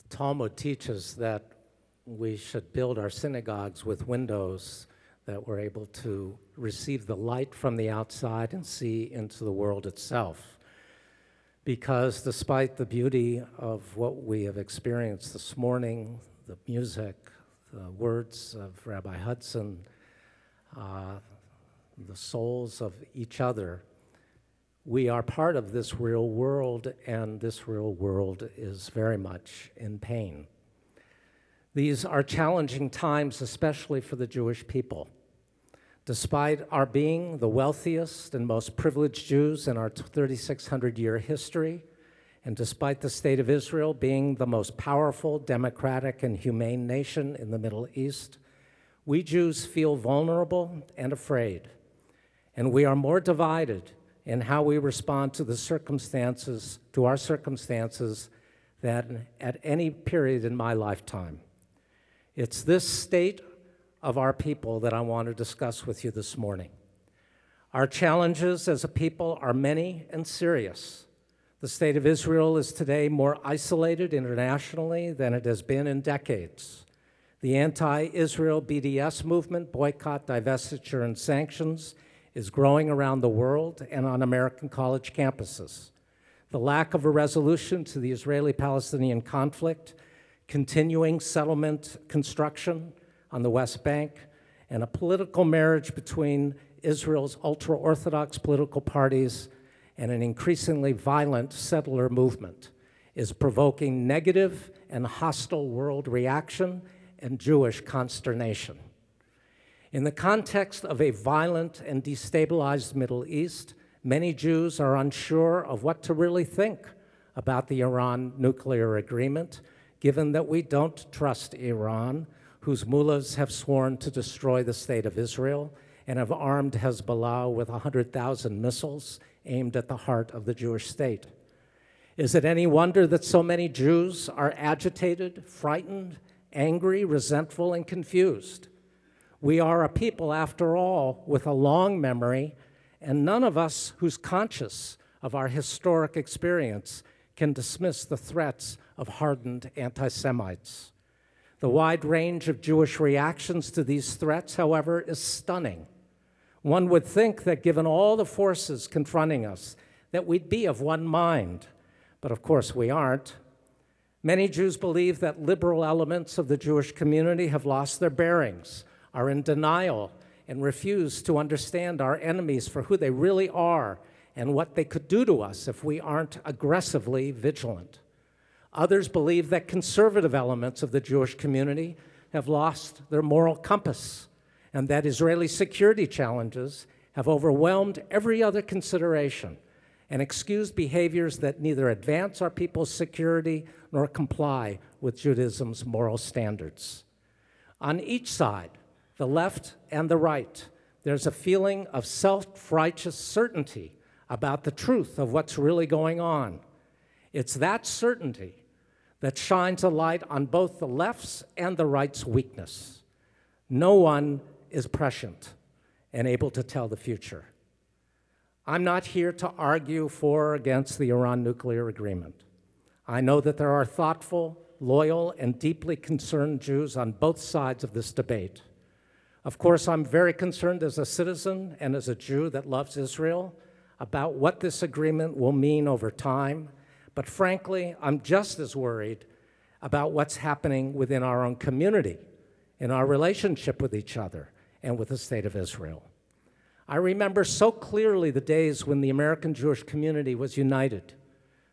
Talmud teaches that we should build our synagogues with windows that we're able to receive the light from the outside and see into the world itself. Because despite the beauty of what we have experienced this morning, the music, the words of Rabbi Hudson, the souls of each other, we are part of this real world, and this real world is very much in pain. These are challenging times, especially for the Jewish people. Despite our being the wealthiest and most privileged Jews in our 3,600-year history, and despite the state of Israel being the most powerful, democratic, and humane nation in the Middle East, we Jews feel vulnerable and afraid, and we are more divided in how we respond to the circumstances, to our circumstances, than at any period in my lifetime. It's this state of our people that I want to discuss with you this morning. Our challenges as a people are many and serious. The state of Israel is today more isolated internationally than it has been in decades. The anti-Israel BDS movement, boycott, divestiture, and sanctions, is growing around the world and on American college campuses. The lack of a resolution to the Israeli-Palestinian conflict, continuing settlement construction on the West Bank, and a political marriage between Israel's ultra-Orthodox political parties and an increasingly violent settler movement is provoking negative and hostile world reaction and Jewish consternation. In the context of a violent and destabilized Middle East, many Jews are unsure of what to really think about the Iran nuclear agreement, given that we don't trust Iran, whose mullahs have sworn to destroy the state of Israel and have armed Hezbollah with 100,000 missiles aimed at the heart of the Jewish state. Is it any wonder that so many Jews are agitated, frightened, angry, resentful, and confused? We are a people, after all, with a long memory, and none of us who's conscious of our historic experience can dismiss the threats of hardened anti-Semites. The wide range of Jewish reactions to these threats, however, is stunning. One would think that given all the forces confronting us, that we'd be of one mind, but of course we aren't. Many Jews believe that liberal elements of the Jewish community have lost their bearings, are in denial, and refuse to understand our enemies for who they really are and what they could do to us if we aren't aggressively vigilant. Others believe that conservative elements of the Jewish community have lost their moral compass and that Israeli security challenges have overwhelmed every other consideration and excused behaviors that neither advance our people's security nor comply with Judaism's moral standards. On each side, the left and the right, there's a feeling of self-righteous certainty about the truth of what's really going on. It's that certainty that shines a light on both the left's and the right's weakness. No one is prescient and able to tell the future. I'm not here to argue for or against the Iran nuclear agreement. I know that there are thoughtful, loyal, and deeply concerned Jews on both sides of this debate. Of course, I'm very concerned as a citizen and as a Jew that loves Israel about what this agreement will mean over time, but frankly, I'm just as worried about what's happening within our own community, in our relationship with each other, and with the state of Israel. I remember so clearly the days when the American Jewish community was united.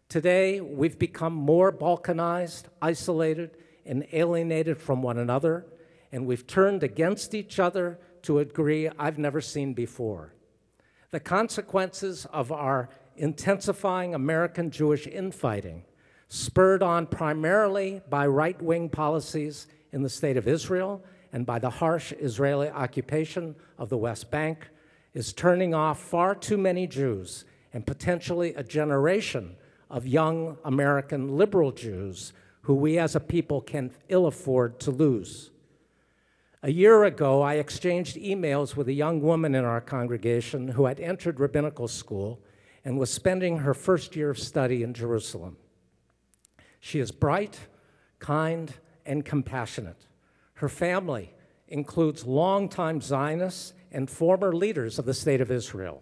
Today, we've become more balkanized, isolated, and alienated from one another, and we've turned against each other to a degree I've never seen before. The consequences of our intensifying American Jewish infighting, spurred on primarily by right-wing policies in the state of Israel and by the harsh Israeli occupation of the West Bank, is turning off far too many Jews and potentially a generation of young American liberal Jews who we as a people can ill afford to lose. A year ago, I exchanged emails with a young woman in our congregation who had entered rabbinical school and was spending her first year of study in Jerusalem. She is bright, kind, and compassionate. Her family includes longtime Zionists and former leaders of the State of Israel.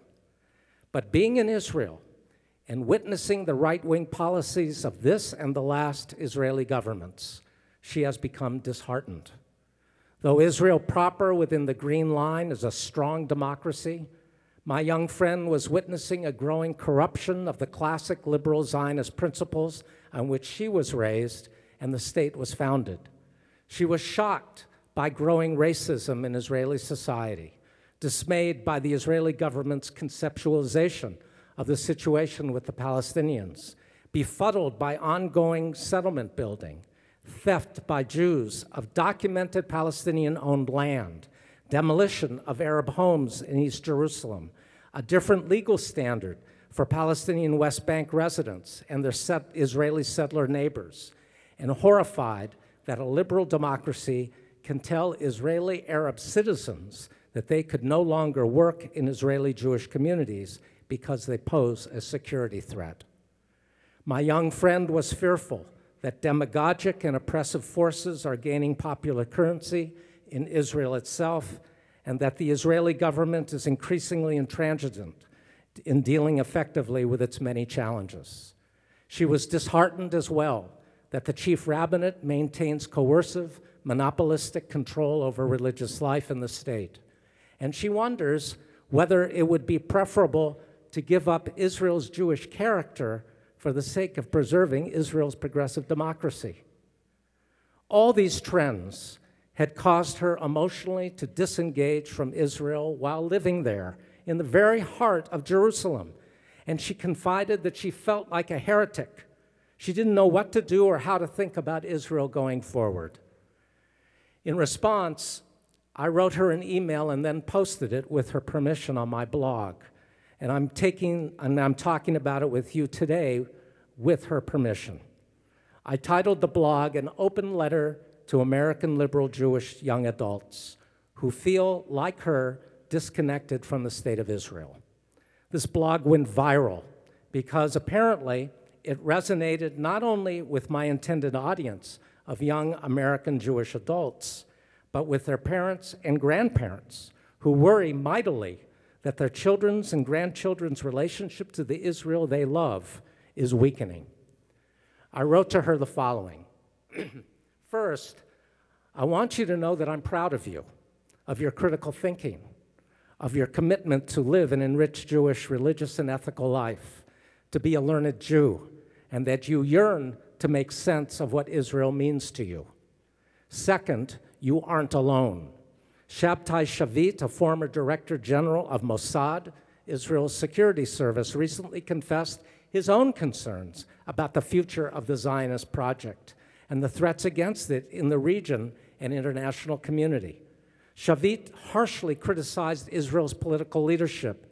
But being in Israel and witnessing the right-wing policies of this and the last Israeli governments, she has become disheartened. Though Israel proper within the Green Line is a strong democracy, my young friend was witnessing a growing corruption of the classic liberal Zionist principles on which she was raised and the state was founded. She was shocked by growing racism in Israeli society, dismayed by the Israeli government's conceptualization of the situation with the Palestinians, befuddled by ongoing settlement building, theft by Jews of documented Palestinian-owned land, demolition of Arab homes in East Jerusalem, a different legal standard for Palestinian West Bank residents and their Israeli settler neighbors, and horrified that a liberal democracy can tell Israeli Arab citizens that they could no longer work in Israeli Jewish communities because they pose a security threat. My young friend was fearful that demagogic and oppressive forces are gaining popular currency in Israel itself, and that the Israeli government is increasingly intransigent in dealing effectively with its many challenges. She was disheartened as well that the chief rabbinate maintains coercive, monopolistic control over religious life in the state. And she wonders whether it would be preferable to give up Israel's Jewish character for the sake of preserving Israel's progressive democracy. All these trends had caused her emotionally to disengage from Israel while living there in the very heart of Jerusalem. And she confided that she felt like a heretic. She didn't know what to do or how to think about Israel going forward. In response, I wrote her an email and then posted it with her permission on my blog. And I'm talking about it with you today with her permission. I titled the blog An Open Letter to American Liberal Jewish Young Adults who feel, like her, disconnected from the State of Israel. This blog went viral because apparently it resonated not only with my intended audience of young American Jewish adults, but with their parents and grandparents who worry mightily that their children's and grandchildren's relationship to the Israel they love is weakening. I wrote to her the following. First, I want you to know that I'm proud of you, of your critical thinking, of your commitment to live an enriched Jewish religious and ethical life, to be a learned Jew, and that you yearn to make sense of what Israel means to you. Second, you aren't alone. Shabtai Shavit, a former Director General of Mossad, Israel's security service, recently confessed his own concerns about the future of the Zionist project and the threats against it in the region and international community. Shavit harshly criticized Israel's political leaderships,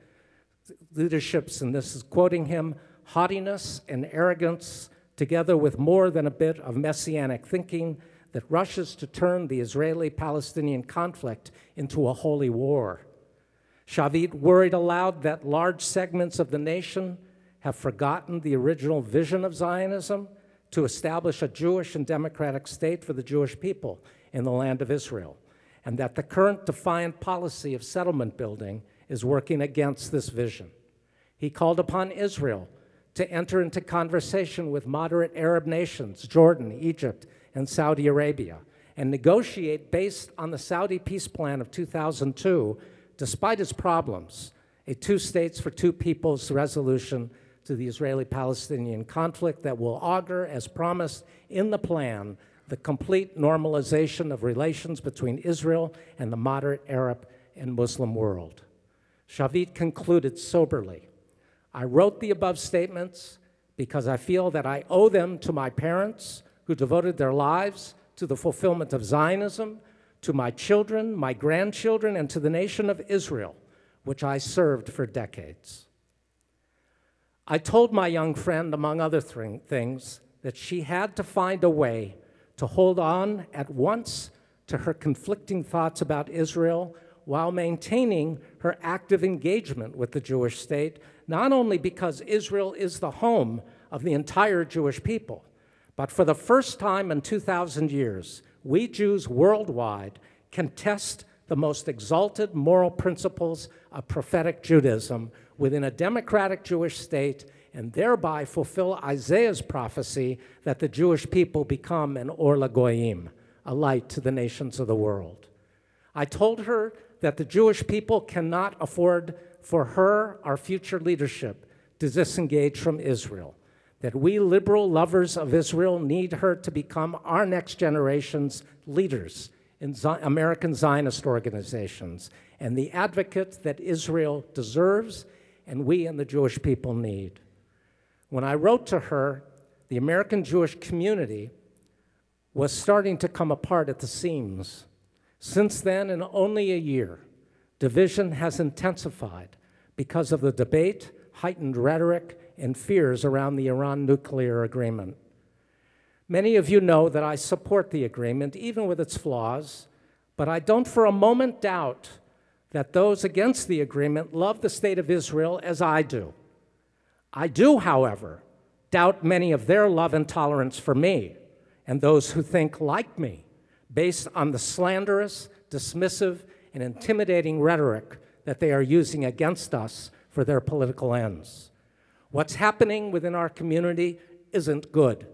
and this is quoting him, haughtiness and arrogance, together with more than a bit of messianic thinking that rushes to turn the Israeli-Palestinian conflict into a holy war. Shavit worried aloud that large segments of the nation have forgotten the original vision of Zionism to establish a Jewish and democratic state for the Jewish people in the land of Israel, and that the current defiant policy of settlement building is working against this vision. He called upon Israel to enter into conversation with moderate Arab nations, Jordan, Egypt, and Saudi Arabia, and negotiate based on the Saudi peace plan of 2002, despite its problems, a two states for two peoples resolution to the Israeli-Palestinian conflict that will augur, as promised in the plan, the complete normalization of relations between Israel and the moderate Arab and Muslim world. Shavit concluded soberly, I wrote the above statements because I feel that I owe them to my parents who devoted their lives to the fulfillment of Zionism, to my children, my grandchildren, and to the nation of Israel, which I served for decades. I told my young friend, among other things, that she had to find a way to hold on at once to her conflicting thoughts about Israel while maintaining her active engagement with the Jewish state, not only because Israel is the home of the entire Jewish people, But for the first time in 2,000 years, we Jews worldwide can test the most exalted moral principles of prophetic Judaism within a democratic Jewish state and thereby fulfill Isaiah's prophecy that the Jewish people become an or lagoyim, a light to the nations of the world. I told her that the Jewish people cannot afford for her, our future leadership, to disengage from Israel, that we liberal lovers of Israel need her to become our next generation's leaders in American Zionist organizations and the advocate that Israel deserves and we and the Jewish people need. When I wrote to her, the American Jewish community was starting to come apart at the seams. Since then, in only a year, division has intensified because of the debate, heightened rhetoric, and fears around the Iran nuclear agreement. Many of you know that I support the agreement, even with its flaws, but I don't for a moment doubt that those against the agreement love the state of Israel as I do. I do, however, doubt many of their love and tolerance for me and those who think like me, based on the slanderous, dismissive, and intimidating rhetoric that they are using against us for their political ends. What's happening within our community isn't good.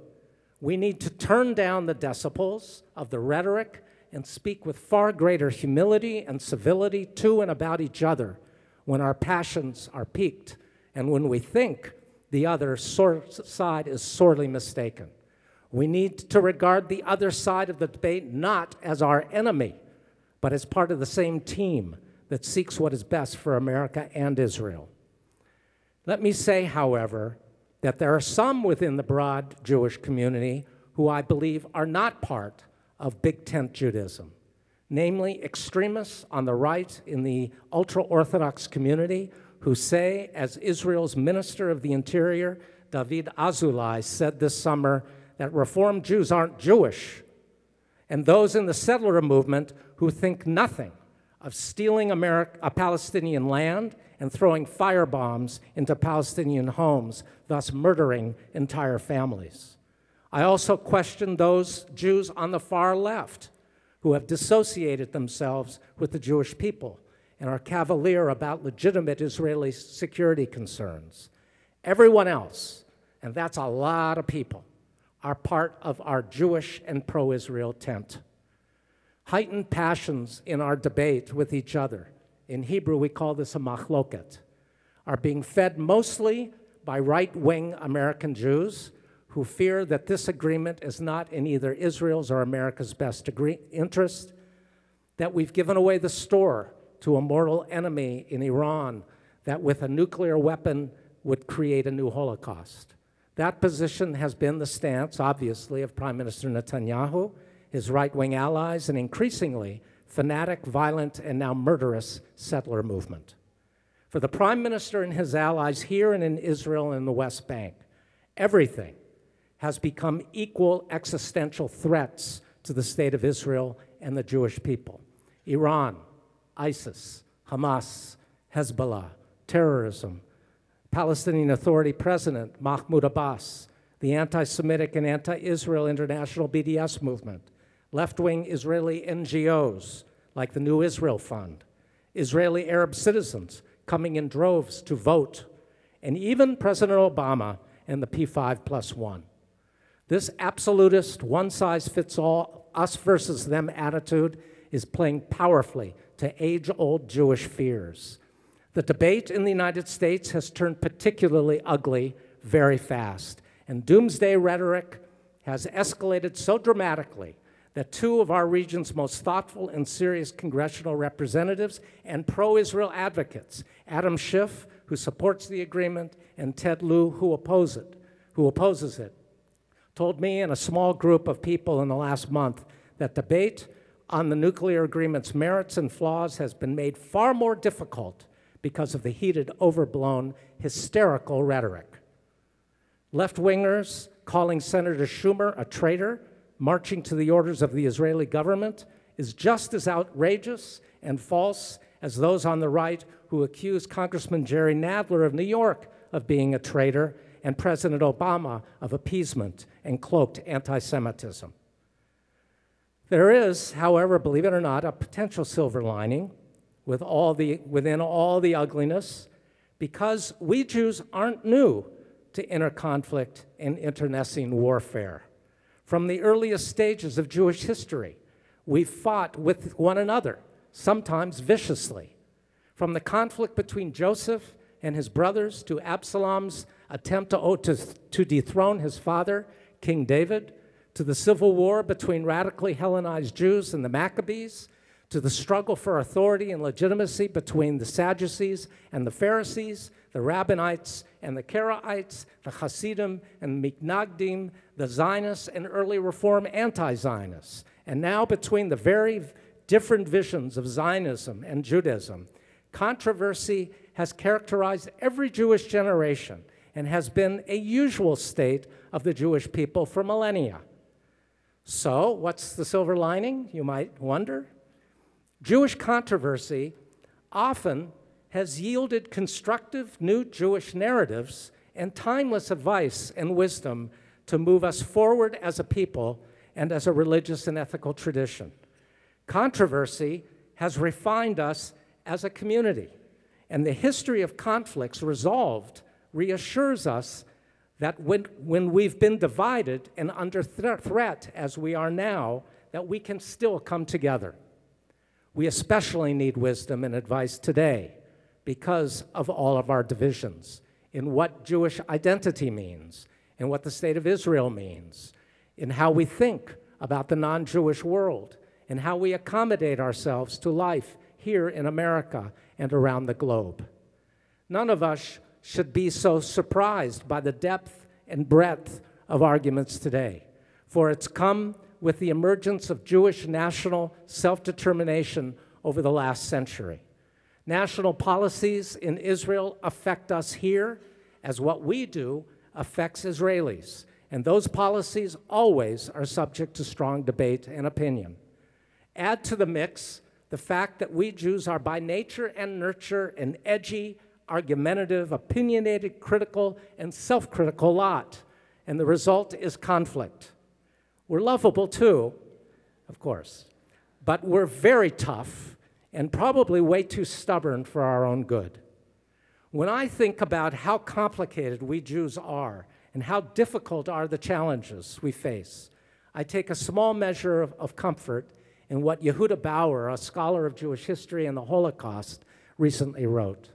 We need to turn down the decibels of the rhetoric and speak with far greater humility and civility to and about each other when our passions are piqued and when we think the other side is sorely mistaken. We need to regard the other side of the debate not as our enemy, but as part of the same team that seeks what is best for America and Israel. Let me say, however, that there are some within the broad Jewish community who I believe are not part of Big Tent Judaism, namely extremists on the right in the ultra-Orthodox community who say, as Israel's Minister of the Interior, David Azulai, said this summer, that Reform Jews aren't Jewish, and those in the settler movement who think nothing of stealing a Palestinian land and throwing firebombs into Palestinian homes, thus murdering entire families. I also question those Jews on the far left who have dissociated themselves with the Jewish people and are cavalier about legitimate Israeli security concerns. Everyone else, and that's a lot of people, are part of our Jewish and pro-Israel tent. Heightened passions in our debate with each other, in Hebrew we call this a machloket, are being fed mostly by right-wing American Jews who fear that this agreement is not in either Israel's or America's best interest, that we've given away the store to a mortal enemy in Iran that with a nuclear weapon would create a new Holocaust. That position has been the stance, obviously, of Prime Minister Netanyahu, his right-wing allies, and increasingly fanatic, violent, and now murderous settler movement. For the Prime Minister and his allies here and in Israel and the West Bank, everything has become equal existential threats to the state of Israel and the Jewish people. Iran, ISIS, Hamas, Hezbollah, terrorism, Palestinian Authority President Mahmoud Abbas, the anti-Semitic and anti-Israel international BDS movement, left-wing Israeli NGOs like the New Israel Fund, Israeli Arab citizens coming in droves to vote, and even President Obama and the P5+1. This absolutist, one-size-fits-all, us versus them attitude is playing powerfully to age-old Jewish fears. The debate in the United States has turned particularly ugly very fast, and doomsday rhetoric has escalated so dramatically that two of our region's most thoughtful and serious congressional representatives and pro-Israel advocates, Adam Schiff, who supports the agreement, and Ted Lieu, who opposes it, told me and a small group of people in the last month that debate on the nuclear agreement's merits and flaws has been made far more difficult because of the heated, overblown, hysterical rhetoric. Left-wingers calling Senator Schumer a traitor, marching to the orders of the Israeli government, is just as outrageous and false as those on the right who accuse Congressman Jerry Nadler of New York of being a traitor and President Obama of appeasement and cloaked anti-Semitism. There is, however, believe it or not, a potential silver lining within all the ugliness, because we Jews aren't new to inner conflict and internecine warfare. From the earliest stages of Jewish history, we've fought with one another, sometimes viciously. From the conflict between Joseph and his brothers to Absalom's attempt to dethrone his father, King David, to the civil war between radically Hellenized Jews and the Maccabees, to the struggle for authority and legitimacy between the Sadducees and the Pharisees, the Rabbinites and the Karaites, the Hasidim and Mitnagdim, the Zionists and early Reform anti-Zionists, and now between the very different visions of Zionism and Judaism. Controversy has characterized every Jewish generation and has been a usual state of the Jewish people for millennia. So, what's the silver lining, you might wonder? Jewish controversy often has yielded constructive new Jewish narratives and timeless advice and wisdom to move us forward as a people and as a religious and ethical tradition. Controversy has refined us as a community, and the history of conflicts resolved reassures us that when we've been divided and under threat as we are now, that we can still come together. We especially need wisdom and advice today because of all of our divisions in what Jewish identity means, in what the state of Israel means, in how we think about the non-Jewish world, and how we accommodate ourselves to life here in America and around the globe. None of us should be so surprised by the depth and breadth of arguments today, for it's come with the emergence of Jewish national self-determination over the last century. National policies in Israel affect us here as what we do affects Israelis, and those policies always are subject to strong debate and opinion. Add to the mix the fact that we Jews are by nature and nurture an edgy, argumentative, opinionated, critical, and self-critical lot, and the result is conflict. We're lovable too, of course, but we're very tough and probably way too stubborn for our own good. When I think about how complicated we Jews are and how difficult are the challenges we face, I take a small measure of comfort in what Yehuda Bauer, a scholar of Jewish history and the Holocaust, recently wrote.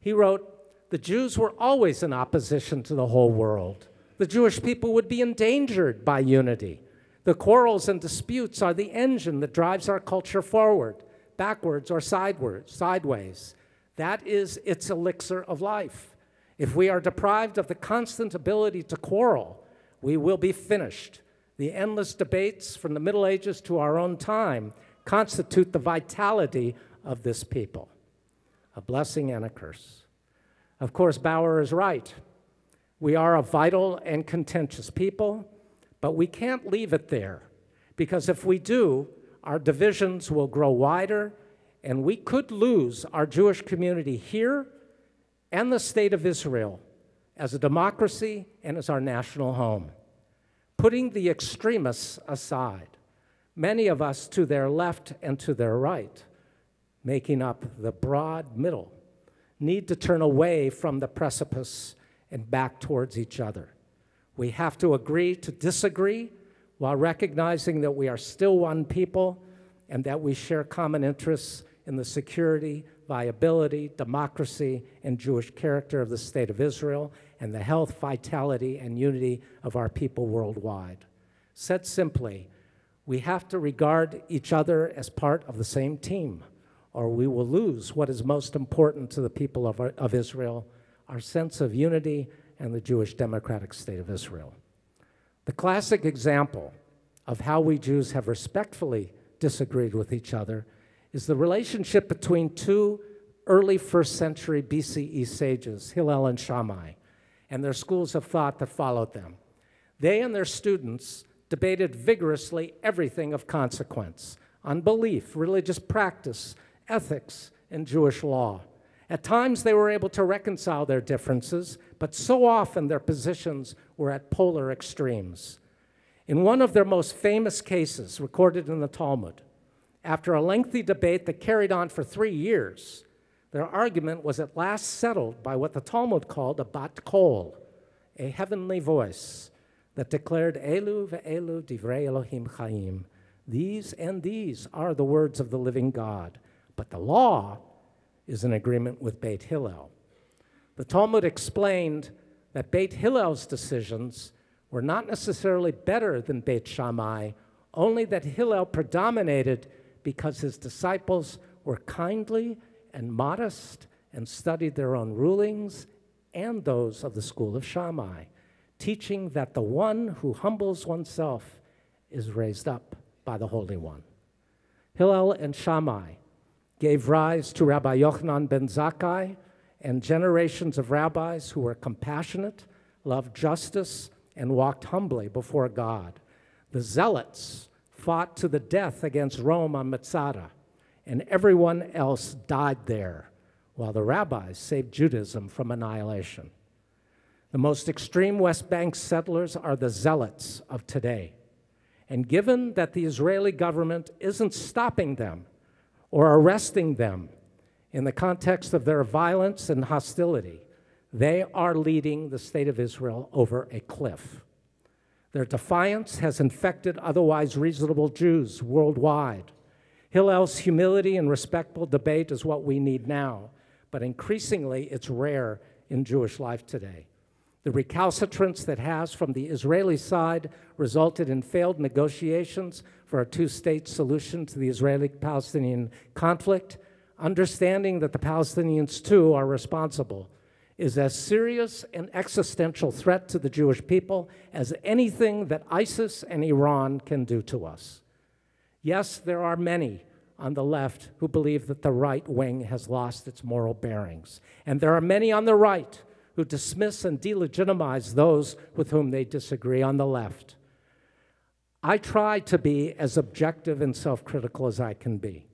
He wrote, "The Jews were always in opposition to the whole world. The Jewish people would be endangered by unity. The quarrels and disputes are the engine that drives our culture forward, backwards or sideways. That is its elixir of life. If we are deprived of the constant ability to quarrel, we will be finished. The endless debates from the Middle Ages to our own time constitute the vitality of this people." A blessing and a curse. Of course, Bauer is right. We are a vital and contentious people, but we can't leave it there, because if we do, our divisions will grow wider, and we could lose our Jewish community here and the state of Israel as a democracy and as our national home. Putting the extremists aside, many of us to their left and to their right, making up the broad middle, need to turn away from the precipice and back towards each other. We have to agree to disagree while recognizing that we are still one people and that we share common interests in the security, viability, democracy, and Jewish character of the state of Israel and the health, vitality, and unity of our people worldwide. Said simply, we have to regard each other as part of the same team, or we will lose what is most important to the people of Israel, our sense of unity and the Jewish democratic state of Israel. The classic example of how we Jews have respectfully disagreed with each other is the relationship between two early first century BCE sages, Hillel and Shammai, and their schools of thought that followed them. They and their students debated vigorously everything of consequence on belief, religious practice, ethics, and Jewish law. At times, they were able to reconcile their differences, but so often their positions were at polar extremes. In one of their most famous cases, recorded in the Talmud, after a lengthy debate that carried on for 3 years, their argument was at last settled by what the Talmud called a bat kol, a heavenly voice that declared, Elu ve'elu divrei Elohim chaim. These and these are the words of the living God. But the law is in agreement with Beit Hillel. The Talmud explained that Beit Hillel's decisions were not necessarily better than Beit Shammai, only that Hillel predominated because his disciples were kindly and modest and studied their own rulings and those of the school of Shammai, teaching that the one who humbles oneself is raised up by the Holy One. Hillel and Shammai gave rise to Rabbi Yochanan ben Zakkai and generations of rabbis who were compassionate, loved justice, and walked humbly before God. The Zealots fought to the death against Rome on Masada, and everyone else died there, while the rabbis saved Judaism from annihilation. The most extreme West Bank settlers are the Zealots of today. And given that the Israeli government isn't stopping them or arresting them in the context of their violence and hostility, they are leading the state of Israel over a cliff. Their defiance has infected otherwise reasonable Jews worldwide. Hillel's humility and respectful debate is what we need now, but increasingly it's rare in Jewish life today. The recalcitrance that has, from the Israeli side, resulted in failed negotiations for a two-state solution to the Israeli-Palestinian conflict, understanding that the Palestinians, too, are responsible, is as serious an existential threat to the Jewish people as anything that ISIS and Iran can do to us. Yes, there are many on the left who believe that the right wing has lost its moral bearings, and there are many on the right who dismiss and delegitimize those with whom they disagree on the left. I try to be as objective and self-critical as I can be,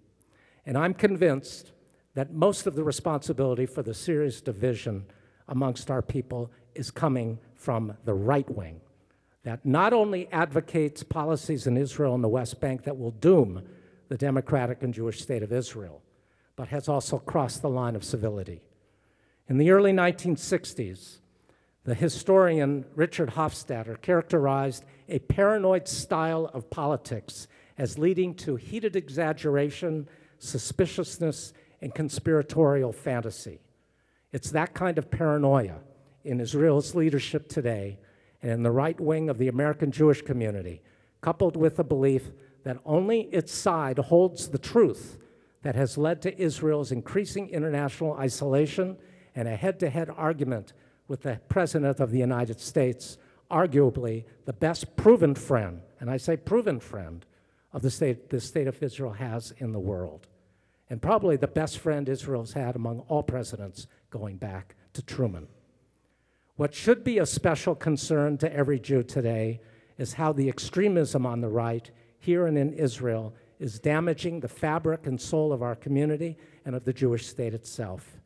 and I'm convinced that most of the responsibility for the serious division amongst our people is coming from the right wing, that not only advocates policies in Israel and the West Bank that will doom the democratic and Jewish state of Israel, but has also crossed the line of civility. In the early 1960s, the historian Richard Hofstadter characterized a paranoid style of politics as leading to heated exaggeration, suspiciousness, and conspiratorial fantasy. It's that kind of paranoia in Israel's leadership today and in the right wing of the American Jewish community, coupled with the belief that only its side holds the truth, that has led to Israel's increasing international isolation and a head-to-head argument with the President of the United States, arguably the best proven friend, and I say proven friend, of the state of Israel has in the world. And probably the best friend Israel's had among all presidents going back to Truman. What should be a special concern to every Jew today is how the extremism on the right, here and in Israel, is damaging the fabric and soul of our community and of the Jewish state itself.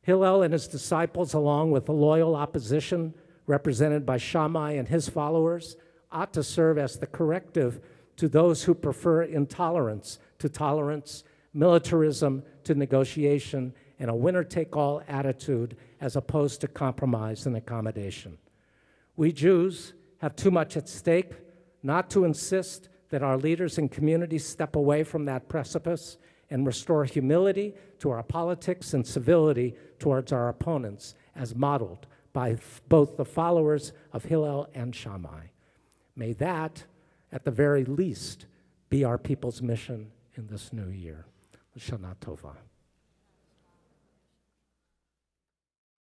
Hillel and his disciples, along with the loyal opposition represented by Shammai and his followers, ought to serve as the corrective to those who prefer intolerance to tolerance, militarism to negotiation, and a winner-take-all attitude as opposed to compromise and accommodation. We Jews have too much at stake not to insist that our leaders and communities step away from that precipice and restore humility to our politics and civility towards our opponents, as modeled by both the followers of Hillel and Shammai. May that, at the very least, be our people's mission in this new year. Shana Tova.